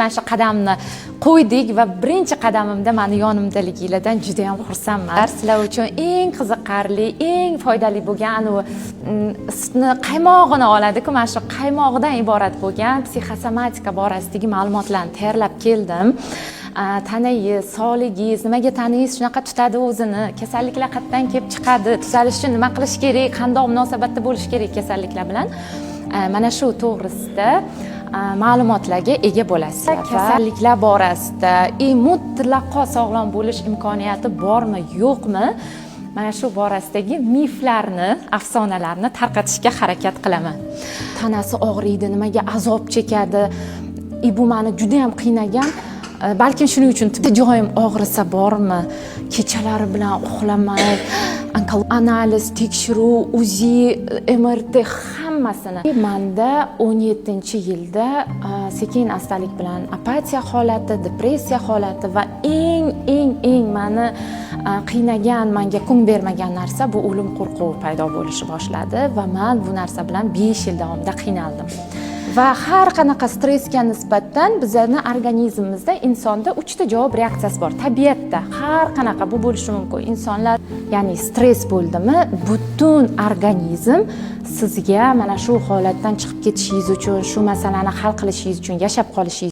mana shu qadamni qo'ydik va birinchi qadamimda mani yonimdaliginglardan juda ham xursandman. Sizlar uchun eng qiziqarli, eng foydali bo'lgan sutni qaymog'ini oladi-ku, mana shu qaymog'idan iborat bo'lgan psixosomatika borasidagi ma'lumotlarni tayyorlab keldim. Tanangiz, sog'ligingiz, nimaga tanangiz shunaqa tutadi o'zini, kasalliklar qayerdan kelib chiqadi, tuzalish uchun nima qilish kerak, qanday munosabatda bo'lish kerak kasalliklar bilan, mana shu to'g'risida ma'lumotlarga ega bo'lasiz. Kasalliklar borasida mutlaqo sog'lom bo'lish imkoniyati bormi, yo'qmi? Mana shu borasidagi miflarni, afsonalarni tarqatishga harakat qilaman. Tanasi og'riydi, nimaga azob chekadi, bu meni juda ham qiynagan. Balkim shuning uchun joyim og'risa bormi, kechalari bilan uxlamay, analiz, tekshiruv, UZI, MRT hammasini. Menda 17-yilda sekin astalik bilan apatiya holati, depressiya holati va eng meni qiynagan, menga kun bermagan narsa bu o'lim qo'rquvi paydo bo'lishni boshladi va men bu narsa bilan 5 yil davomida qiynaldim. Va har qanaqa stressga nisbatan bizning organizmimizda, insonda 3 ta javob reaksiyasi bor. Tabiatda har qanaqa bu bo'lishi mumkin. Insonlar, ya'ni stress bo'ldimi, butun organizm sizga mana shu holatdan chiqib ketishingiz uchun, shu masalani hal qilishingiz uchun, yashab qolishingiz